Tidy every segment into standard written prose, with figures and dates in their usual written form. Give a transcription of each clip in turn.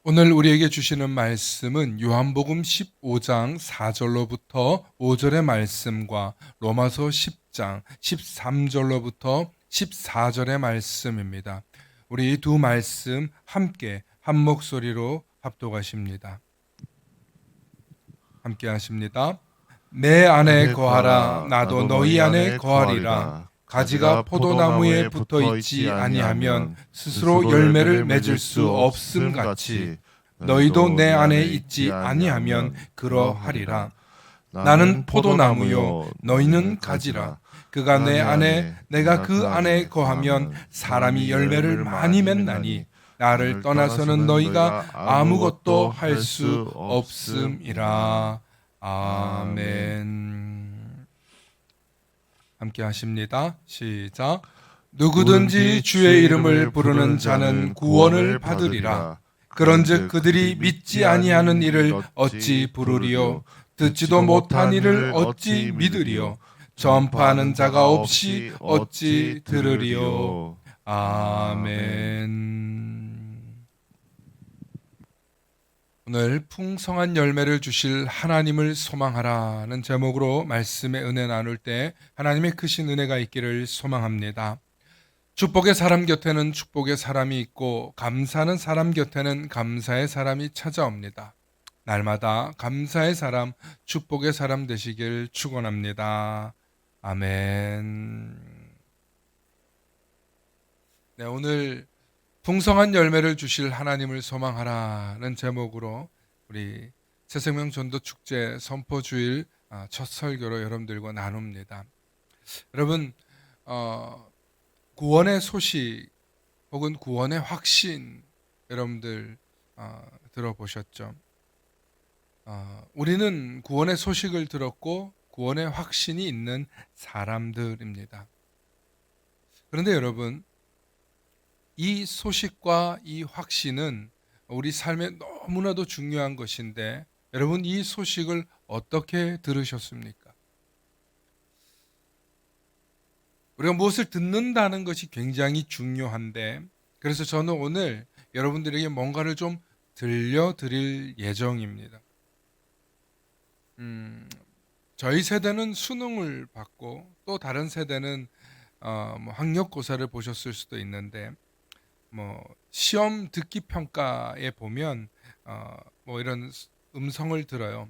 오늘 우리에게 주시는 말씀은 요한복음 15장 4절로부터 5절의 말씀과 로마서 10장 13절로부터 14절의 말씀입니다. 우리 이 두 말씀 함께 한 목소리로 합독하십니다. 함께 하십니다. 내 안에 거하라 나도 너희 안에 거하리라. 가지가 포도나무에 붙어 있지 아니하면 스스로 열매를 맺을 수 없음 같이 너희도 내 안에 있지 아니하면 그러하리라. 나는 포도나무요 너희는 가지라. 그가 내 안에 내가 그 안에 거하면 사람이 열매를 많이 맺나니 나를 떠나서는 너희가 아무것도 할 수 없음이라. 아멘. 함께 하십니다. 시작. 누구든지 주의 이름을 부르는 자는 구원을 받으리라. 그런즉 그들이 믿지 아니하는 이를 어찌 부르리요? 듣지도 못한 이를 어찌 믿으리요? 전파하는 자가 없이 어찌 들으리요? 아멘. 오늘 풍성한 열매를 주실 하나님을 소망하라는 제목으로 말씀의 은혜 나눌 때 하나님의 크신 은혜가 있기를 소망합니다. 축복의 사람 곁에는 축복의 사람이 있고 감사하는 사람 곁에는 감사의 사람이 찾아옵니다. 날마다 감사의 사람, 축복의 사람 되시길 축원합니다. 아멘. 네, 오늘 풍성한 열매를 주실 하나님을 소망하라는 제목으로 우리 새생명 전도 축제 선포 주일 첫 설교로 여러분들과 나눕니다. 여러분, 구원의 소식 혹은 구원의 확신 여러분들 들어보셨죠? 우리는 구원의 소식을 들었고 구원의 확신이 있는 사람들입니다. 그런데 여러분, 이 소식과 이 확신은 우리 삶에 너무나도 중요한 것인데 여러분 이 소식을 어떻게 들으셨습니까? 우리가 무엇을 듣는다는 것이 굉장히 중요한데 그래서 저는 오늘 여러분들에게 뭔가를 좀 들려드릴 예정입니다. 저희 세대는 수능을 받고 또 다른 세대는 학력고사를 보셨을 수도 있는데 시험 듣기 평가에 보면 이런 음성을 들어요.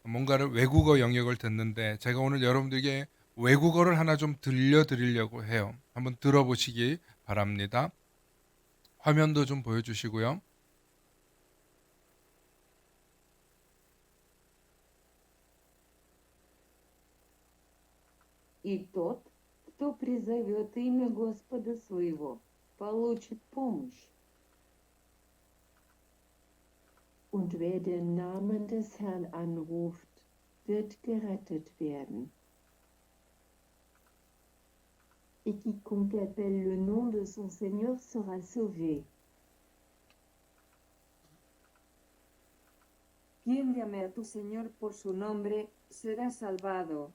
뭔가를 외국어 영역을 듣는데 제가 오늘 여러분들에게 외국어를 하나 좀 들려드리려고 해요. 한번 들어보시기 바랍니다. 화면도 좀 보여주시고요. И тот, кто призовет имя Господа своего, получит помощь. Und wer den Namen des Herrn anruft, wird gerettet werden. Et quiconque appelle le nom de son Seigneur sera sauvé. Quien llame a tu Señor por su nombre, será salvado.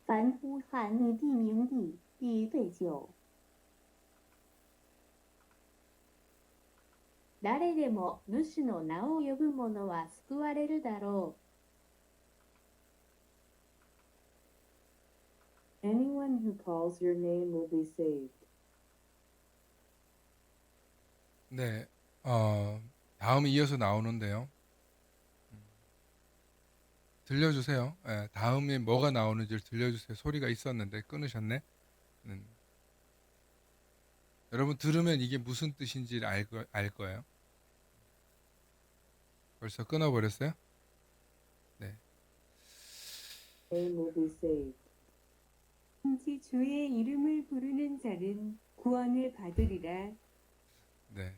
凡呼喊你地名的，必被救。誰でも主の名を呼ぶ者は救われるだろう。 Anyone who calls your name will be saved. 네, 다음에 이어서 나오는데요. 들려주세요. 네, 다음에 뭐가 나오는지 들려주세요. 소리가 있었는데 끊으셨네. 여러분 들으면 이게 무슨 뜻인지 알 거예요. 벌써 끊어버렸어요? 네. Name will be saved. 누구든지 주의 이름을 부르는 자는 구원을 받으리라. 네.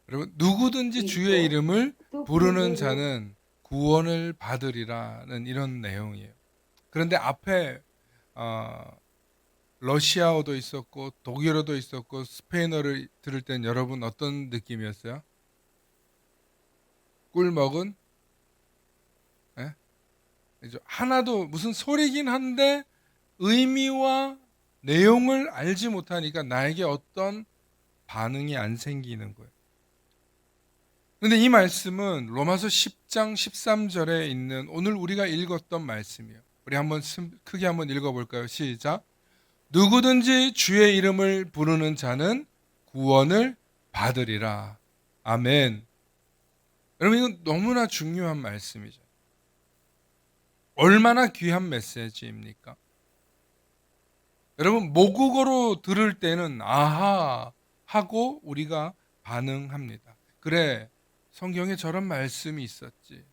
여러분 누구든지 주의 이름을 부르는 자는 구원을 받으리라는 이런 내용이에요. 그런데 앞에 러시아어도 있었고 독일어도 있었고 스페인어를 들을 땐 여러분 어떤 느낌이었어요? 꿀 먹은? 예? 하나도 무슨 소리긴 한데 의미와 내용을 알지 못하니까 나에게 어떤 반응이 안 생기는 거예요. 근데 이 말씀은 로마서 10장 13절에 있는 오늘 우리가 읽었던 말씀이에요. 우리 크게 한번 읽어볼까요? 시작. 누구든지 주의 이름을 부르는 자는 구원을 받으리라. 아멘. 여러분 이건 너무나 중요한 말씀이죠. 얼마나 귀한 메시지입니까? 여러분 모국어로 들을 때는 아하 하고 우리가 반응합니다. 그래, 성경에 저런 말씀이 있었지.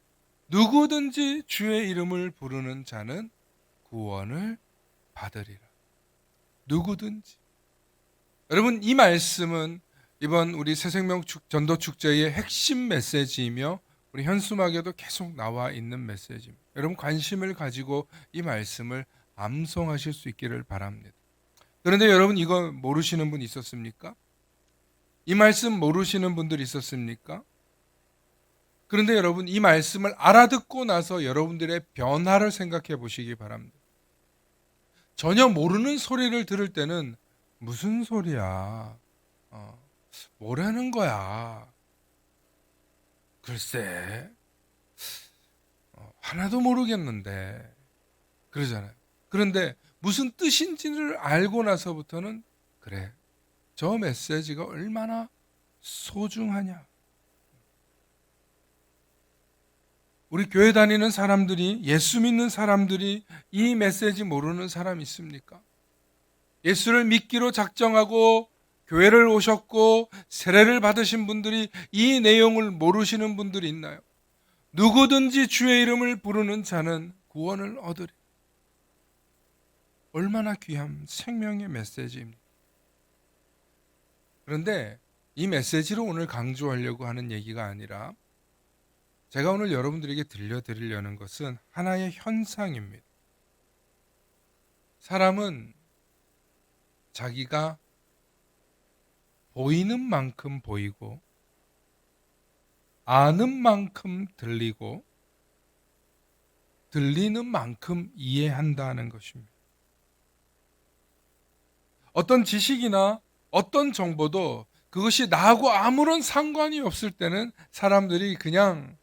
누구든지 주의 이름을 부르는 자는 구원을 받으리라. 누구든지. 여러분 이 말씀은 이번 우리 새생명 전도 축제의 핵심 메시지이며 우리 현수막에도 계속 나와 있는 메시지입니다. 여러분 관심을 가지고 이 말씀을 암송하실 수 있기를 바랍니다. 그런데 여러분 이거 모르시는 분 있었습니까? 이 말씀 모르시는 분들 있었습니까? 그런데 여러분 이 말씀을 알아듣고 나서 여러분들의 변화를 생각해 보시기 바랍니다. 전혀 모르는 소리를 들을 때는 무슨 소리야? 뭐라는 거야? 글쎄, 하나도 모르겠는데 그러잖아요. 그런데 무슨 뜻인지를 알고 나서부터는 그래, 저 메시지가 얼마나 소중하냐. 우리 교회 다니는 사람들이, 예수 믿는 사람들이 이 메시지 모르는 사람 있습니까? 예수를 믿기로 작정하고 교회를 오셨고 세례를 받으신 분들이 이 내용을 모르시는 분들이 있나요? 누구든지 주의 이름을 부르는 자는 구원을 얻으리. 얼마나 귀한 생명의 메시지입니다. 그런데 이 메시지로 오늘 강조하려고 하는 얘기가 아니라 제가 오늘 여러분들에게 들려드리려는 것은 하나의 현상입니다. 사람은 자기가 보이는 만큼 보이고 아는 만큼 들리고 들리는 만큼 이해한다는 것입니다. 어떤 지식이나 어떤 정보도 그것이 나하고 아무런 상관이 없을 때는 사람들이 그냥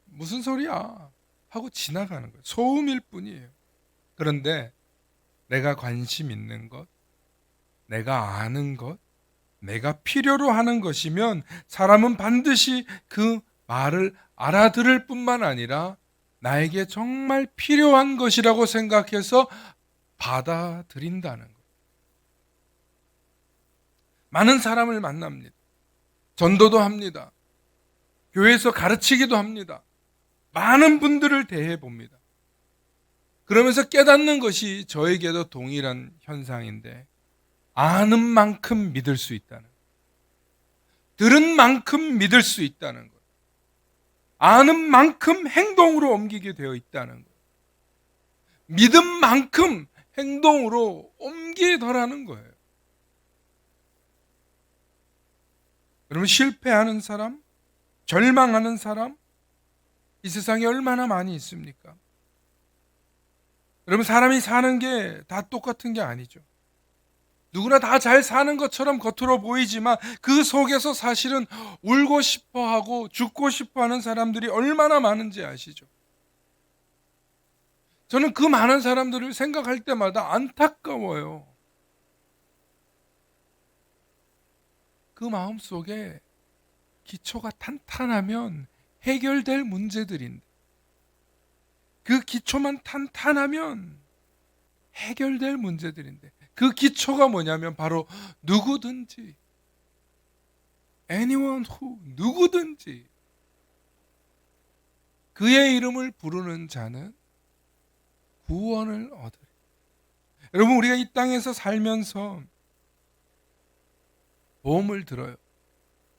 무슨 소리야 하고 지나가는 거예요. 소음일 뿐이에요. 그런데 내가 관심 있는 것, 내가 아는 것, 내가 필요로 하는 것이면 사람은 반드시 그 말을 알아들을 뿐만 아니라 나에게 정말 필요한 것이라고 생각해서 받아들인다는 거예요. 많은 사람을 만납니다. 전도도 합니다. 교회에서 가르치기도 합니다. 많은 분들을 대해 봅니다. 그러면서 깨닫는 것이 저에게도 동일한 현상인데 아는 만큼 믿을 수 있다는 것. 들은 만큼 믿을 수 있다는 것. 아는 만큼 행동으로 옮기게 되어 있다는 것. 믿은 만큼 행동으로 옮기더라는 거예요. 여러분 실패하는 사람, 절망하는 사람 이 세상에 얼마나 많이 있습니까? 여러분 사람이 사는 게 다 똑같은 게 아니죠. 누구나 다 잘 사는 것처럼 겉으로 보이지만 그 속에서 사실은 울고 싶어하고 죽고 싶어하는 사람들이 얼마나 많은지 아시죠? 저는 그 많은 사람들을 생각할 때마다 안타까워요. 그 마음 속에 기초가 탄탄하면 해결될 문제들인데 그 기초만 탄탄하면 해결될 문제들인데 그 기초가 뭐냐면 바로 누구든지 anyone who 누구든지 그의 이름을 부르는 자는 구원을 얻으리. 여러분, 우리가 이 땅에서 살면서 보험을 들어요.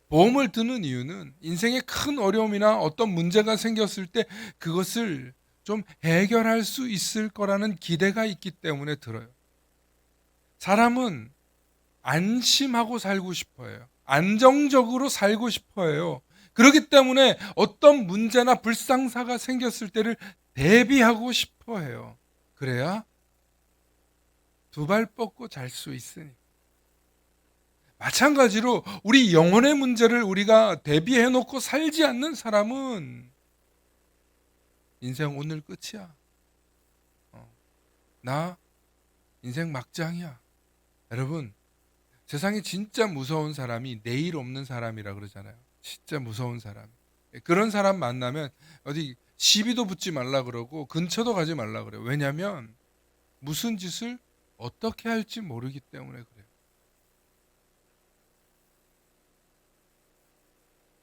보험을 드는 이유는 인생에 큰 어려움이나 어떤 문제가 생겼을 때 그것을 좀 해결할 수 있을 거라는 기대가 있기 때문에 들어요. 사람은 안심하고 살고 싶어요. 안정적으로 살고 싶어요. 그렇기 때문에 어떤 문제나 불상사가 생겼을 때를 대비하고 싶어 해요. 그래야 두 발 뻗고 잘 수 있으니. 마찬가지로 우리 영혼의 문제를 우리가 대비해 놓고 살지 않는 사람은 인생 오늘 끝이야. 나 인생 막장이야. 여러분, 세상에 진짜 무서운 사람이 내일 없는 사람이라 그러잖아요. 진짜 무서운 사람. 그런 사람 만나면 어디 시비도 붙지 말라 그러고 근처도 가지 말라 그래요. 왜냐하면 무슨 짓을 어떻게 할지 모르기 때문에 그래요.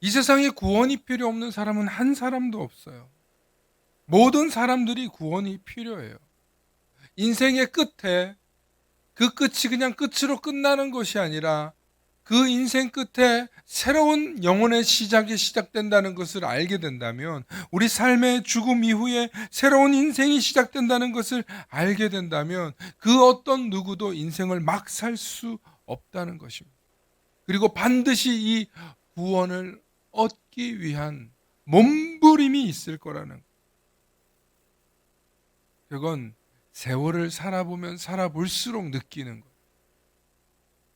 이 세상에 구원이 필요 없는 사람은 한 사람도 없어요. 모든 사람들이 구원이 필요해요. 인생의 끝에 그 끝이 그냥 끝으로 끝나는 것이 아니라 그 인생 끝에 새로운 영혼의 시작이 시작된다는 것을 알게 된다면, 우리 삶의 죽음 이후에 새로운 인생이 시작된다는 것을 알게 된다면 그 어떤 누구도 인생을 막 살 수 없다는 것입니다. 그리고 반드시 이 구원을 얻기 위한 몸부림이 있을 거라는 것. 그건 세월을 살아보면 살아볼수록 느끼는 거예요.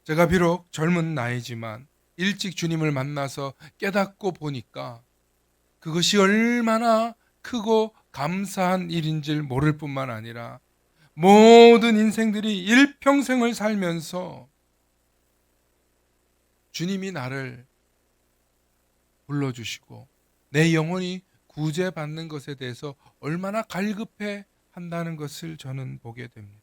제가 비록 젊은 나이지만 일찍 주님을 만나서 깨닫고 보니까 그것이 얼마나 크고 감사한 일인지를 모를 뿐만 아니라 모든 인생들이 일평생을 살면서 주님이 나를 불러주시고 내 영혼이 구제받는 것에 대해서 얼마나 갈급해 한다는 것을 저는 보게 됩니다.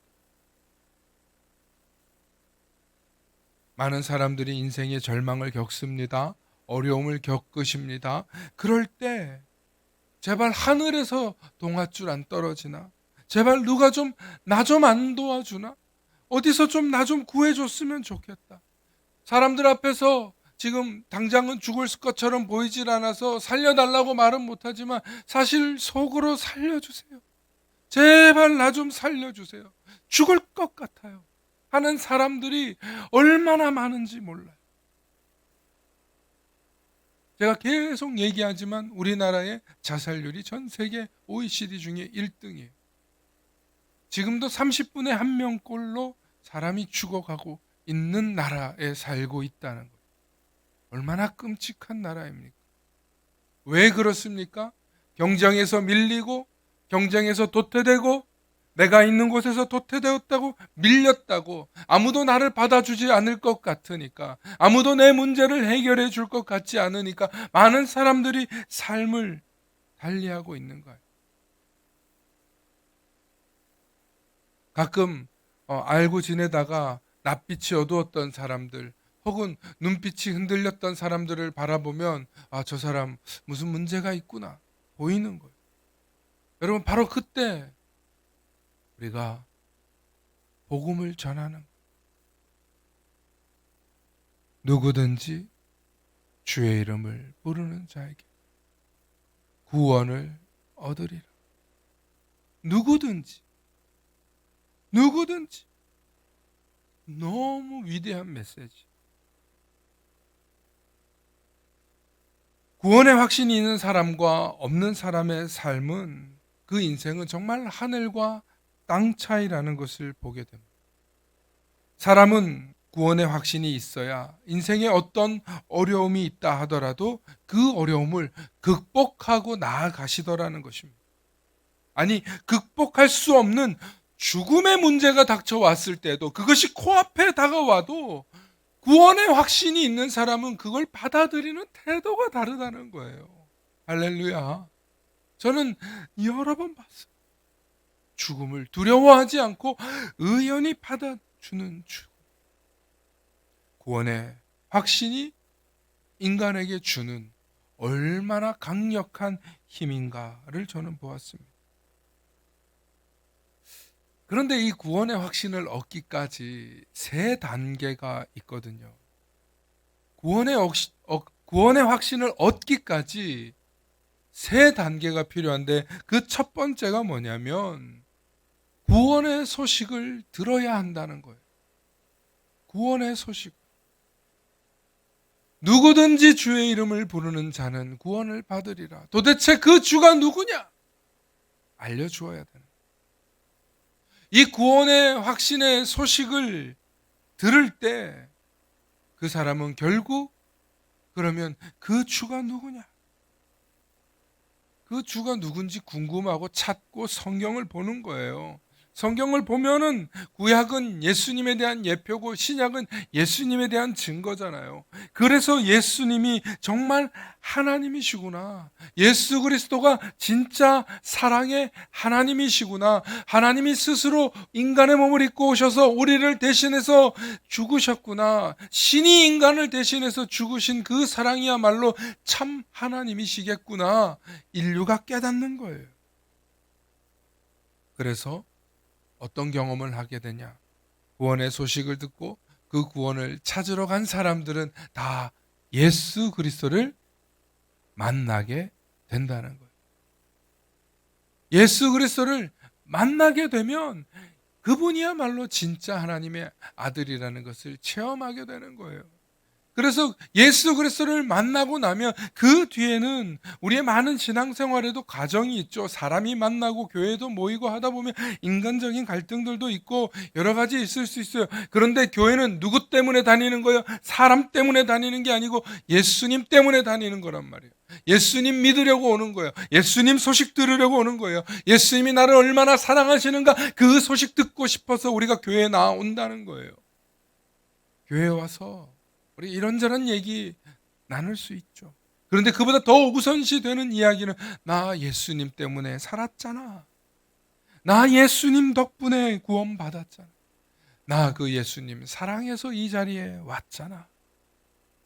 많은 사람들이 인생의 절망을 겪습니다. 어려움을 겪으십니다. 그럴 때 제발 하늘에서 동아줄 안 떨어지나? 제발 누가 좀 나 좀 안 도와주나? 어디서 좀 나 좀 구해줬으면 좋겠다. 사람들 앞에서 지금 당장은 죽을 것처럼 보이질 않아서 살려달라고 말은 못하지만 사실 속으로 살려주세요. 제발 나 좀 살려주세요. 죽을 것 같아요. 하는 사람들이 얼마나 많은지 몰라요. 제가 계속 얘기하지만 우리나라의 자살률이 전 세계 OECD 중에 1등이에요. 지금도 30분에 1명꼴로 사람이 죽어가고 있는 나라에 살고 있다는 거예요. 얼마나 끔찍한 나라입니까? 왜 그렇습니까? 경쟁에서 밀리고, 경쟁에서 도태되고, 내가 있는 곳에서 도태되었다고, 밀렸다고, 아무도 나를 받아주지 않을 것 같으니까, 아무도 내 문제를 해결해 줄 것 같지 않으니까 많은 사람들이 삶을 달리하고 있는 거예요. 가끔 알고 지내다가 낯빛이 어두웠던 사람들, 혹은 눈빛이 흔들렸던 사람들을 바라보면 저 사람 무슨 문제가 있구나 보이는 거예요. 여러분, 바로 그때 우리가 복음을 전하는, 누구든지 주의 이름을 부르는 자에게 구원을 얻으리라. 누구든지 너무 위대한 메시지. 구원의 확신이 있는 사람과 없는 사람의 삶은, 그 인생은 정말 하늘과 땅 차이라는 것을 보게 됩니다. 사람은 구원의 확신이 있어야 인생에 어떤 어려움이 있다 하더라도 그 어려움을 극복하고 나아가시더라는 것입니다. 아니, 극복할 수 없는 죽음의 문제가 닥쳐왔을 때도, 그것이 코앞에 다가와도 구원의 확신이 있는 사람은 그걸 받아들이는 태도가 다르다는 거예요. 할렐루야. 저는 여러 번 봤어요. 죽음을 두려워하지 않고 의연히 받아주는 죽음. 구원의 확신이 인간에게 주는 얼마나 강력한 힘인가를 저는 보았습니다. 그런데 이 구원의 확신을 얻기까지 세 단계가 있거든요. 구원의 확신을 얻기까지 세 단계가 필요한데 그 첫 번째가 뭐냐면 구원의 소식을 들어야 한다는 거예요. 구원의 소식. 누구든지 주의 이름을 부르는 자는 구원을 받으리라. 도대체 그 주가 누구냐? 알려주어야 되는. 이 구원의 확신의 소식을 들을 때 그 사람은 결국 그러면 그 주가 누구냐? 그 주가 누군지 궁금하고 찾고 성경을 보는 거예요. 성경을 보면은 구약은 예수님에 대한 예표고 신약은 예수님에 대한 증거잖아요. 그래서 예수님이 정말 하나님이시구나. 예수 그리스도가 진짜 사랑의 하나님이시구나. 하나님이 스스로 인간의 몸을 입고 오셔서 우리를 대신해서 죽으셨구나. 신이 인간을 대신해서 죽으신 그 사랑이야말로 참 하나님이시겠구나. 인류가 깨닫는 거예요. 그래서 어떤 경험을 하게 되냐? 구원의 소식을 듣고 그 구원을 찾으러 간 사람들은 다 예수 그리스도를 만나게 된다는 거예요. 예수 그리스도를 만나게 되면 그분이야말로 진짜 하나님의 아들이라는 것을 체험하게 되는 거예요. 그래서 예수 그리스도를 만나고 나면 그 뒤에는 우리의 많은 신앙생활에도 과정이 있죠. 사람이 만나고 교회도 모이고 하다 보면 인간적인 갈등들도 있고 여러 가지 있을 수 있어요. 그런데 교회는 누구 때문에 다니는 거예요? 사람 때문에 다니는 게 아니고 예수님 때문에 다니는 거란 말이에요. 예수님 믿으려고 오는 거예요. 예수님 소식 들으려고 오는 거예요. 예수님이 나를 얼마나 사랑하시는가 그 소식 듣고 싶어서 우리가 교회에 나온다는 거예요. 교회에 와서 우리 이런저런 얘기 나눌 수 있죠. 그런데 그보다 더 우선시 되는 이야기는 나 예수님 때문에 살았잖아. 나 예수님 덕분에 구원받았잖아. 나 그 예수님 사랑해서 이 자리에 왔잖아.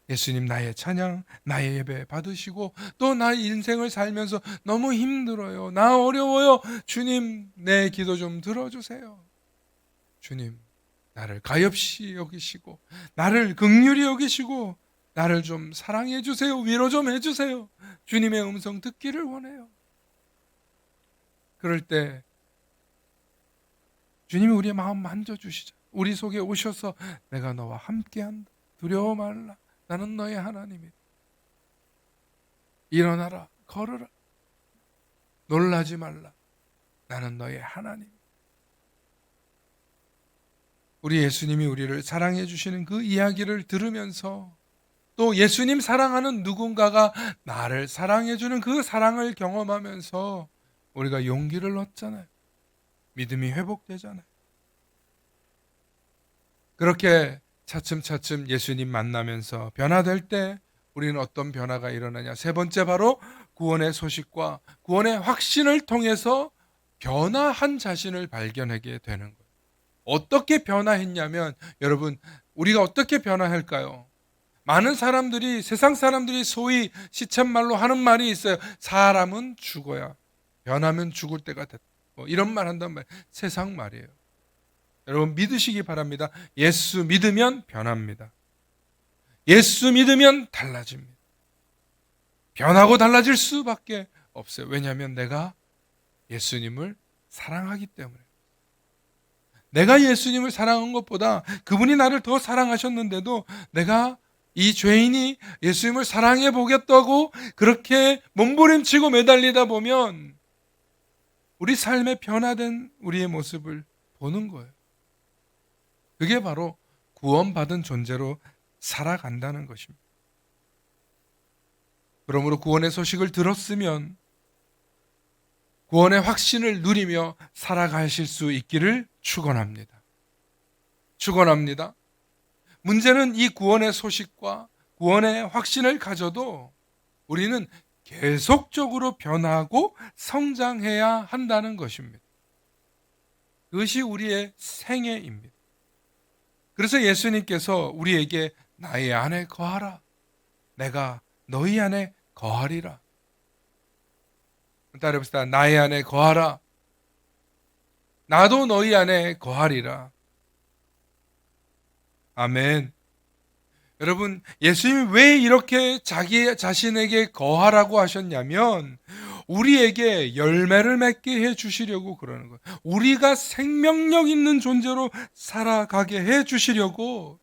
예수님 나의 찬양, 나의 예배 받으시고 또 나의 인생을 살면서 너무 힘들어요. 나 어려워요. 주님 내 기도 좀 들어주세요. 주님 나를 가엾이 여기시고 나를 긍휼히 여기시고 나를 좀 사랑해 주세요. 위로 좀 해주세요. 주님의 음성 듣기를 원해요. 그럴 때 주님이 우리의 마음 만져주시죠. 우리 속에 오셔서 내가 너와 함께한다. 두려워 말라. 나는 너의 하나님이다. 일어나라. 걸으라. 놀라지 말라. 나는 너의 하나님. 우리 예수님이 우리를 사랑해 주시는 그 이야기를 들으면서 또 예수님 사랑하는 누군가가 나를 사랑해 주는 그 사랑을 경험하면서 우리가 용기를 얻잖아요. 믿음이 회복되잖아요. 그렇게 차츰차츰 예수님 만나면서 변화될 때 우리는 어떤 변화가 일어나냐? 세 번째 바로 구원의 소식과 구원의 확신을 통해서 변화한 자신을 발견하게 되는 거예요. 어떻게 변화했냐면 여러분 우리가 어떻게 변화할까요? 많은 사람들이 세상 사람들이 소위 시쳇말로 하는 말이 있어요. 사람은 죽어야 변하면 죽을 때가 됐다. 뭐 이런 말 한단 말이에요. 세상 말이에요. 여러분 믿으시기 바랍니다. 예수 믿으면 변합니다. 예수 믿으면 달라집니다. 변하고 달라질 수밖에 없어요. 왜냐하면 내가 예수님을 사랑하기 때문에. 내가 예수님을 사랑한 것보다 그분이 나를 더 사랑하셨는데도 내가 이 죄인이 예수님을 사랑해 보겠다고 그렇게 몸부림치고 매달리다 보면 우리 삶에 변화된 우리의 모습을 보는 거예요. 그게 바로 구원받은 존재로 살아간다는 것입니다. 그러므로 구원의 소식을 들었으면 구원의 확신을 누리며 살아가실 수 있기를 축원합니다. 축원합니다. 문제는 이 구원의 소식과 구원의 확신을 가져도 우리는 계속적으로 변하고 성장해야 한다는 것입니다. 그것이 우리의 생애입니다. 그래서 예수님께서 우리에게 나의 안에 거하라. 내가 너희 안에 거하리라. 따라해봅시다. 나의 안에 거하라. 나도 너희 안에 거하리라. 아멘. 여러분, 예수님이 왜 이렇게 자기 자신에게 거하라고 하셨냐면 우리에게 열매를 맺게 해 주시려고 그러는 거예요. 우리가 생명력 있는 존재로 살아가게 해 주시려고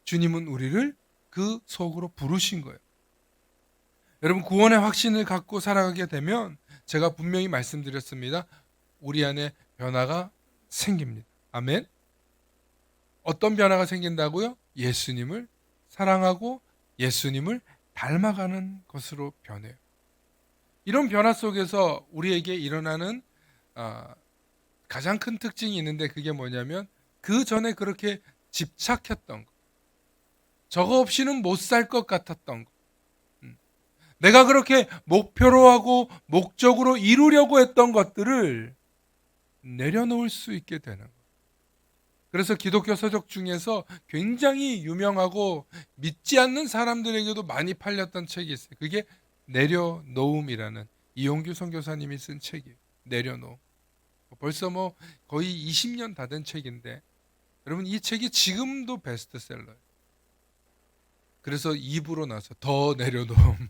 주님은 우리를 그 속으로 부르신 거예요. 여러분, 구원의 확신을 갖고 살아가게 되면 제가 분명히 말씀드렸습니다. 우리 안에 변화가 생깁니다. 아멘. 어떤 변화가 생긴다고요? 예수님을 사랑하고 예수님을 닮아가는 것으로 변해요. 이런 변화 속에서 우리에게 일어나는 가장 큰 특징이 있는데 그게 뭐냐면 그 전에 그렇게 집착했던 것, 저거 없이는 못 살 것 같았던 것, 내가 그렇게 목표로 하고 목적으로 이루려고 했던 것들을 내려놓을 수 있게 되는 거예요. 그래서 기독교 서적 중에서 굉장히 유명하고 믿지 않는 사람들에게도 많이 팔렸던 책이 있어요. 그게 내려놓음이라는 이용규 선교사님이 쓴 책이에요. 내려놓음. 벌써 뭐 거의 20년 다 된 책인데 여러분, 이 책이 지금도 베스트셀러예요. 그래서 2부로 나서 더 내려놓음.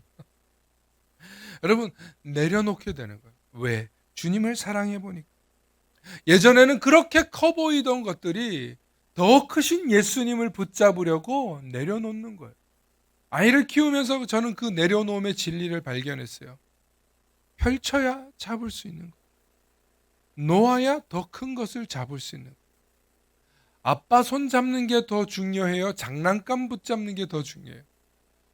여러분, 내려놓게 되는 거예요. 왜? 주님을 사랑해 보니까. 예전에는 그렇게 커 보이던 것들이 더 크신 예수님을 붙잡으려고 내려놓는 거예요. 아이를 키우면서 저는 그 내려놓음의 진리를 발견했어요. 펼쳐야 잡을 수 있는 것, 놓아야 더 큰 것을 잡을 수 있는 것. 아빠 손 잡는 게 더 중요해요? 장난감 붙잡는 게 더 중요해요?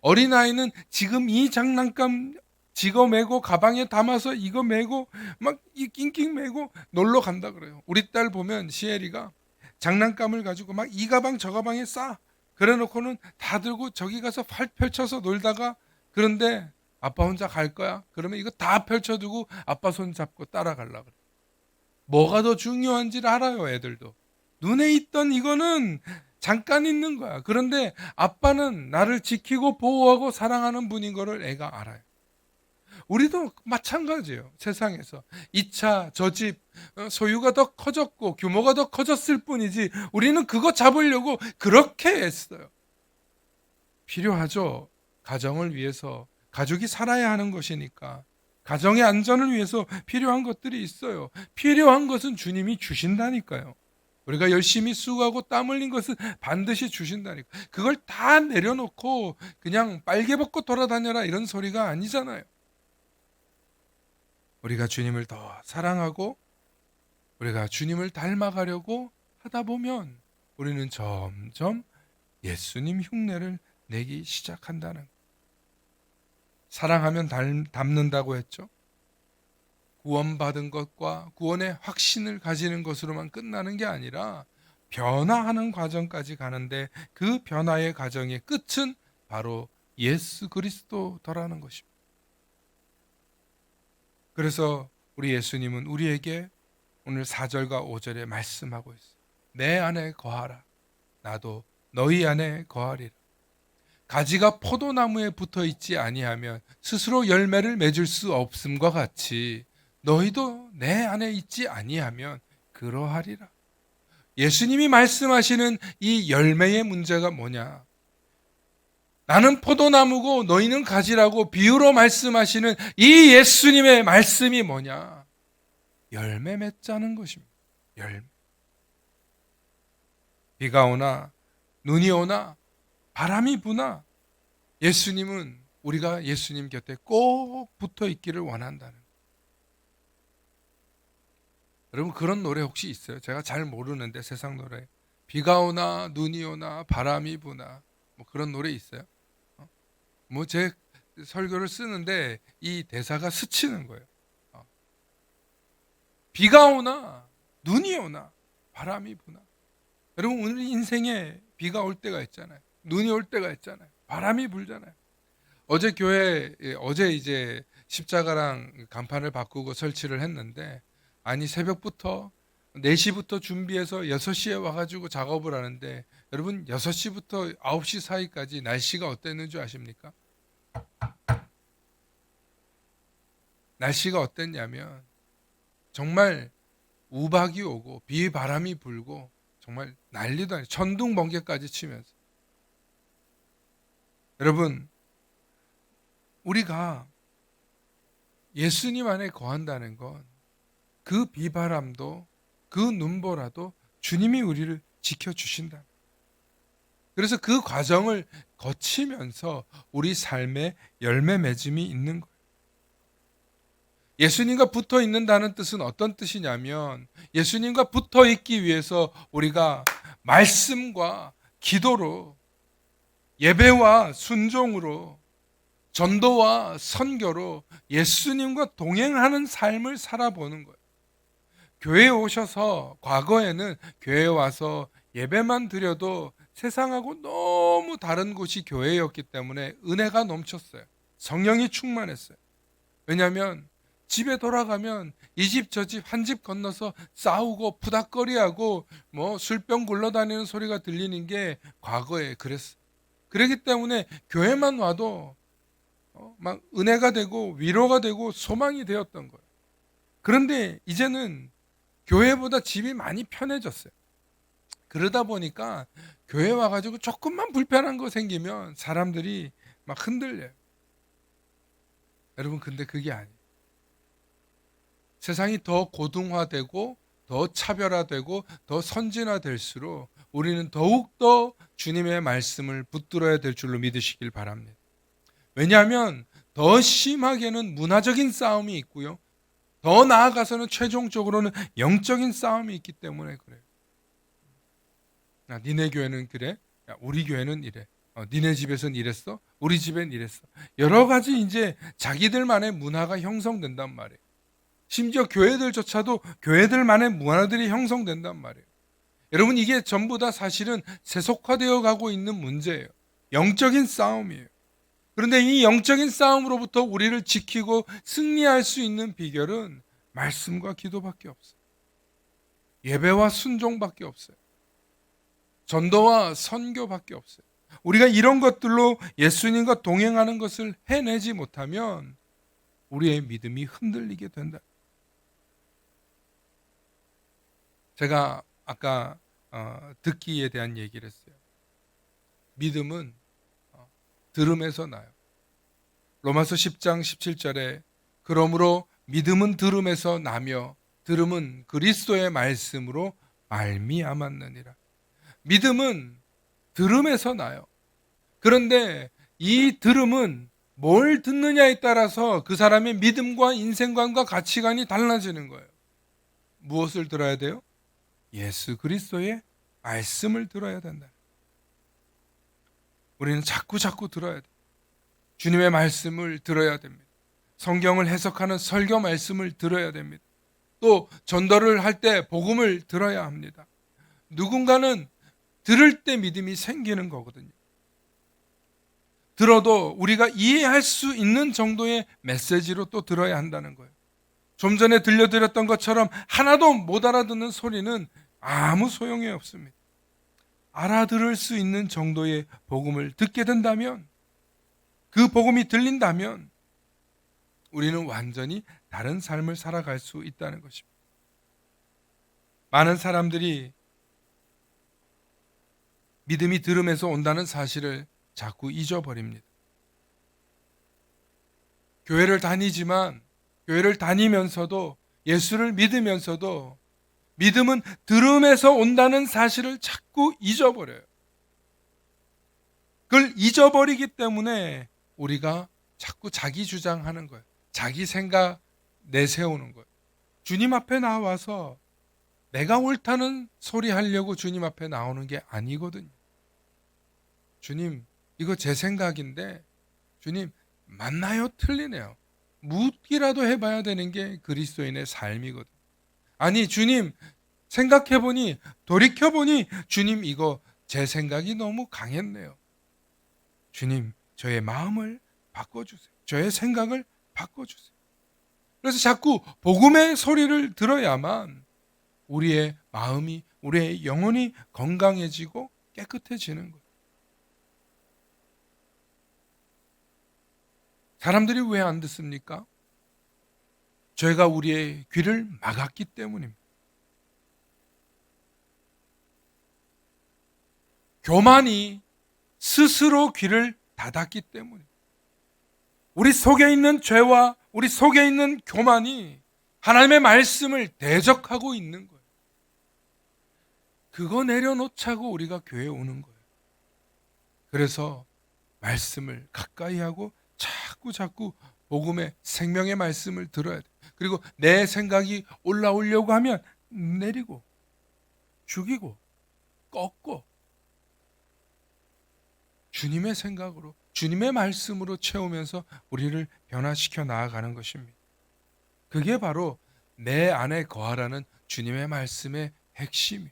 어린아이는 지금 이 장난감 지거 메고 가방에 담아서 이거 메고 막 이 낑낑 메고 놀러 간다 그래요. 우리 딸 보면 시엘이가 장난감을 가지고 막 이 가방 저 가방에 싸. 그래 놓고는 다 들고 저기 가서 팔 펼쳐서 놀다가 그런데 아빠 혼자 갈 거야. 그러면 이거 다 펼쳐두고 아빠 손 잡고 따라가려고 그래. 뭐가 더 중요한지를 알아요, 애들도. 눈에 있던 이거는 잠깐 있는 거야. 그런데 아빠는 나를 지키고 보호하고 사랑하는 분인 거를 애가 알아요. 우리도 마찬가지예요. 세상에서 이 차, 저 집 소유가 더 커졌고 규모가 더 커졌을 뿐이지 우리는 그거 잡으려고 그렇게 애써요. 필요하죠. 가정을 위해서, 가족이 살아야 하는 것이니까 가정의 안전을 위해서 필요한 것들이 있어요. 필요한 것은 주님이 주신다니까요. 우리가 열심히 수고하고 땀 흘린 것은 반드시 주신다니까. 그걸 다 내려놓고 그냥 빨개 벗고 돌아다녀라 이런 소리가 아니잖아요. 우리가 주님을 더 사랑하고 우리가 주님을 닮아가려고 하다 보면 우리는 점점 예수님 흉내를 내기 시작한다는 거예요. 사랑하면 닮는다고 했죠. 구원받은 것과 구원의 확신을 가지는 것으로만 끝나는 게 아니라 변화하는 과정까지 가는데 그 변화의 과정의 끝은 바로 예수 그리스도더라는 것입니다. 그래서 우리 예수님은 우리에게 오늘 4절과 5절에 말씀하고 있어요. 내 안에 거하라. 나도 너희 안에 거하리라. 가지가 포도나무에 붙어 있지 아니하면 스스로 열매를 맺을 수 없음과 같이 너희도 내 안에 있지 아니하면 그러하리라. 예수님이 말씀하시는 이 열매의 문제가 뭐냐? 나는 포도나무고 너희는 가지라고 비유로 말씀하시는 이 예수님의 말씀이 뭐냐? 열매 맺자는 것입니다. 열매. 비가 오나 눈이 오나 바람이 부나 예수님은 우리가 예수님 곁에 꼭 붙어 있기를 원한다는 거예요. 여러분, 그런 노래 혹시 있어요? 제가 잘 모르는데 세상 노래. 비가 오나 눈이 오나 바람이 부나 뭐 그런 노래 있어요? 뭐 제 설교를 쓰는데 이 대사가 스치는 거예요. 비가 오나 눈이 오나 바람이 부나. 여러분, 우리 인생에 비가 올 때가 있잖아요. 눈이 올 때가 있잖아요. 바람이 불잖아요. 어제 이제 십자가랑 간판을 바꾸고 설치를 했는데 아니 새벽부터 4시부터 준비해서 6시에 와가지고 작업을 하는데 여러분 6시부터 9시 사이까지 날씨가 어땠는 줄 아십니까? 날씨가 어땠냐면 정말 우박이 오고 비바람이 불고 정말 난리도 아니에요. 천둥번개까지 치면서. 여러분, 우리가 예수님 안에 거한다는 건 그 비바람도 그 눈보라도 주님이 우리를 지켜주신다. 그래서 그 과정을 거치면서 우리 삶에 열매 맺음이 있는 거예요. 예수님과 붙어 있는다는 뜻은 어떤 뜻이냐면 예수님과 붙어 있기 위해서 우리가 말씀과 기도로 예배와 순종으로 전도와 선교로 예수님과 동행하는 삶을 살아보는 거예요. 교회에 오셔서 과거에는 교회에 와서 예배만 드려도 세상하고 너무 다른 곳이 교회였기 때문에 은혜가 넘쳤어요. 성령이 충만했어요. 왜냐하면 집에 돌아가면 이 집 저 집 한 집 건너서 싸우고 푸닥거리하고 뭐 술병 굴러다니는 소리가 들리는 게 과거에 그랬어요. 그렇기 때문에 교회만 와도 막 은혜가 되고 위로가 되고 소망이 되었던 거예요. 그런데 이제는 교회보다 집이 많이 편해졌어요. 그러다 보니까 교회 와가지고 조금만 불편한 거 생기면 사람들이 막 흔들려요. 여러분, 근데 그게 아니에요. 세상이 더 고등화되고 더 차별화되고 더 선진화될수록 우리는 더욱더 주님의 말씀을 붙들어야 될 줄로 믿으시길 바랍니다. 왜냐하면 더 심하게는 문화적인 싸움이 있고요. 더 나아가서는 최종적으로는 영적인 싸움이 있기 때문에 그래요. 니네 교회는 그래? 야, 우리 교회는 이래. 니네 집에서는 이랬어? 우리 집엔 이랬어. 여러 가지 이제 자기들만의 문화가 형성된단 말이에요. 심지어 교회들조차도 교회들만의 문화들이 형성된단 말이에요. 여러분, 이게 전부 다 사실은 세속화되어 가고 있는 문제예요. 영적인 싸움이에요. 그런데 이 영적인 싸움으로부터 우리를 지키고 승리할 수 있는 비결은 말씀과 기도밖에 없어요. 예배와 순종밖에 없어요. 전도와 선교밖에 없어요. 우리가 이런 것들로 예수님과 동행하는 것을 해내지 못하면 우리의 믿음이 흔들리게 된다. 제가 아까 듣기에 대한 얘기를 했어요. 믿음은 들음에서 나요. 로마서 10장 17절에 그러므로 믿음은 들음에서 나며 들음은 그리스도의 말씀으로 말미암았느니라. 믿음은 들음에서 나요. 그런데 이 들음은 뭘 듣느냐에 따라서 그 사람의 믿음과 인생관과 가치관이 달라지는 거예요. 무엇을 들어야 돼요? 예수 그리스도의 말씀을 들어야 된다. 우리는 자꾸 들어야 돼요. 주님의 말씀을 들어야 됩니다. 성경을 해석하는 설교 말씀을 들어야 됩니다. 또 전도를 할 때 복음을 들어야 합니다. 누군가는 들을 때 믿음이 생기는 거거든요. 들어도 우리가 이해할 수 있는 정도의 메시지로 또 들어야 한다는 거예요. 좀 전에 들려드렸던 것처럼 하나도 못 알아듣는 소리는 아무 소용이 없습니다. 알아들을 수 있는 정도의 복음을 듣게 된다면, 그 복음이 들린다면 우리는 완전히 다른 삶을 살아갈 수 있다는 것입니다. 많은 사람들이 믿음이 들음에서 온다는 사실을 자꾸 잊어버립니다. 교회를 다니면서도 예수를 믿으면서도 믿음은 들음에서 온다는 사실을 자꾸 잊어버려요. 그걸 잊어버리기 때문에 우리가 자꾸 자기 주장하는 거예요. 자기 생각 내세우는 거예요. 주님 앞에 나와서 내가 옳다는 소리 하려고 주님 앞에 나오는 게 아니거든요. 주님, 이거 제 생각인데 주님, 맞나요? 틀리네요. 묻기라도 해봐야 되는 게 그리스도인의 삶이거든요. 아니, 주님, 생각해보니, 돌이켜보니 주님, 이거 제 생각이 너무 강했네요. 주님, 저의 마음을 바꿔주세요. 저의 생각을 바꿔주세요. 그래서 자꾸 복음의 소리를 들어야만 우리의 마음이, 우리의 영혼이 건강해지고 깨끗해지는 거예요. 사람들이 왜 안 듣습니까? 죄가 우리의 귀를 막았기 때문입니다. 교만이 스스로 귀를 닫았기 때문에, 우리 속에 있는 죄와 우리 속에 있는 교만이 하나님의 말씀을 대적하고 있는 거예요. 그거 내려놓자고 우리가 교회에 오는 거예요. 그래서 말씀을 가까이 하고 자꾸 복음의 생명의 말씀을 들어야 돼. 그리고 내 생각이 올라오려고 하면 내리고 죽이고 꺾고 주님의 생각으로, 주님의 말씀으로 채우면서 우리를 변화시켜 나아가는 것입니다. 그게 바로 내 안에 거하라는 주님의 말씀의 핵심이.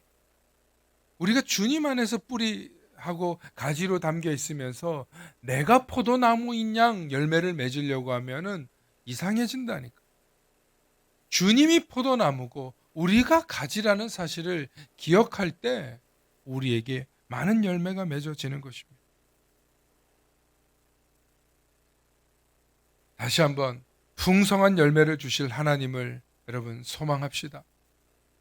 우리가 주님 안에서 뿌리하고 가지로 담겨 있으면서 내가 포도나무인 양 열매를 맺으려고 하면은 이상해진다니까. 주님이 포도나무고 우리가 가지라는 사실을 기억할 때 우리에게 많은 열매가 맺어지는 것입니다. 다시 한번 풍성한 열매를 주실 하나님을 여러분 소망합시다.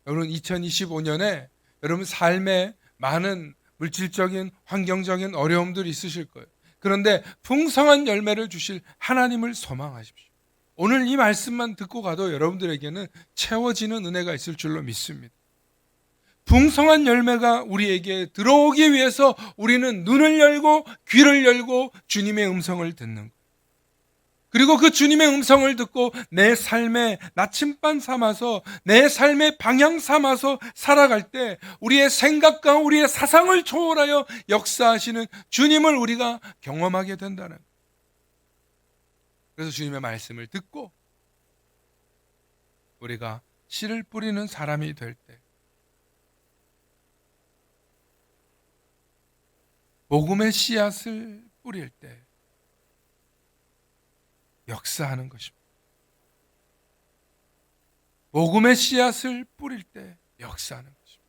여러분 2025년에 여러분 삶에 많은 물질적인 환경적인 어려움들이 있으실 거예요. 그런데 풍성한 열매를 주실 하나님을 소망하십시오. 오늘 이 말씀만 듣고 가도 여러분들에게는 채워지는 은혜가 있을 줄로 믿습니다. 풍성한 열매가 우리에게 들어오기 위해서 우리는 눈을 열고 귀를 열고 주님의 음성을 듣는 거예요. 그리고 그 주님의 음성을 듣고 내 삶의 나침반 삼아서, 내 삶의 방향 삼아서 살아갈 때 우리의 생각과 우리의 사상을 초월하여 역사하시는 주님을 우리가 경험하게 된다는 거예요. 그래서 주님의 말씀을 듣고 우리가 씨를 뿌리는 사람이 될 때, 복음의 씨앗을 뿌릴 때 역사하는 것입니다. 복음의 씨앗을 뿌릴 때 역사하는 것입니다.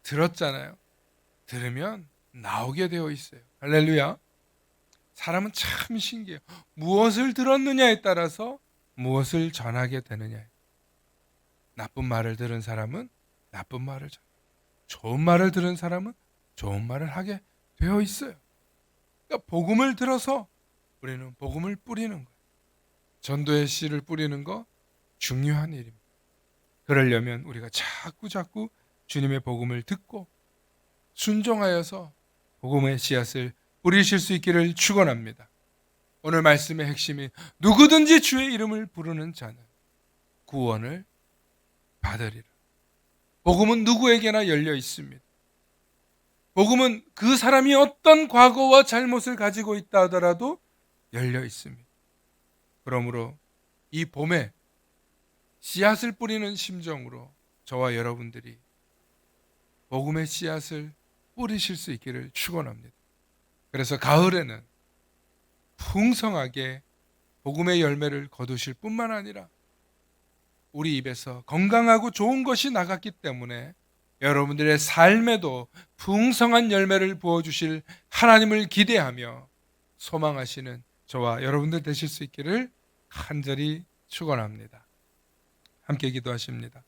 들었잖아요. 들으면 나오게 되어 있어요. 할렐루야. 사람은 참 신기해요. 무엇을 들었느냐에 따라서 무엇을 전하게 되느냐. 나쁜 말을 들은 사람은 나쁜 말을 전하고, 좋은 말을 들은 사람은 좋은 말을 하게 되어 있어요. 그러니까 복음을 들어서 우리는 복음을 뿌리는 거예요. 전도의 씨를 뿌리는 거 중요한 일입니다. 그러려면 우리가 자꾸 주님의 복음을 듣고 순종하여서 복음의 씨앗을 뿌리실 수 있기를 축원합니다. 오늘 말씀의 핵심이 누구든지 주의 이름을 부르는 자는 구원을 받으리라. 복음은 누구에게나 열려 있습니다. 복음은 그 사람이 어떤 과거와 잘못을 가지고 있다 하더라도 열려 있습니다. 그러므로 이 봄에 씨앗을 뿌리는 심정으로 저와 여러분들이 복음의 씨앗을 뿌리실 수 있기를 축원합니다. 그래서 가을에는 풍성하게 복음의 열매를 거두실 뿐만 아니라 우리 입에서 건강하고 좋은 것이 나갔기 때문에 여러분들의 삶에도 풍성한 열매를 부어주실 하나님을 기대하며 소망하시는 저와 여러분들 되실 수 있기를 간절히 축원합니다. 함께 기도하십니다.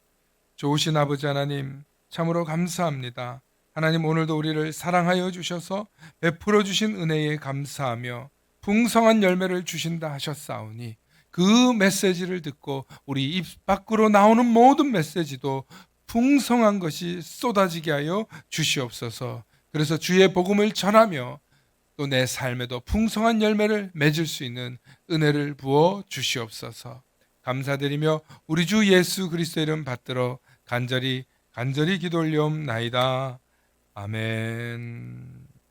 좋으신 아버지 하나님, 참으로 감사합니다. 하나님, 오늘도 우리를 사랑하여 주셔서 베풀어 주신 은혜에 감사하며 풍성한 열매를 주신다 하셨사오니 그 메시지를 듣고 우리 입 밖으로 나오는 모든 메시지도 풍성한 것이 쏟아지게 하여 주시옵소서. 그래서 주의 복음을 전하며 또 내 삶에도 풍성한 열매를 맺을 수 있는 은혜를 부어 주시옵소서. 감사드리며 우리 주 예수 그리스도의 이름 받들어 간절히 기도 올리옵나이다. 아멘.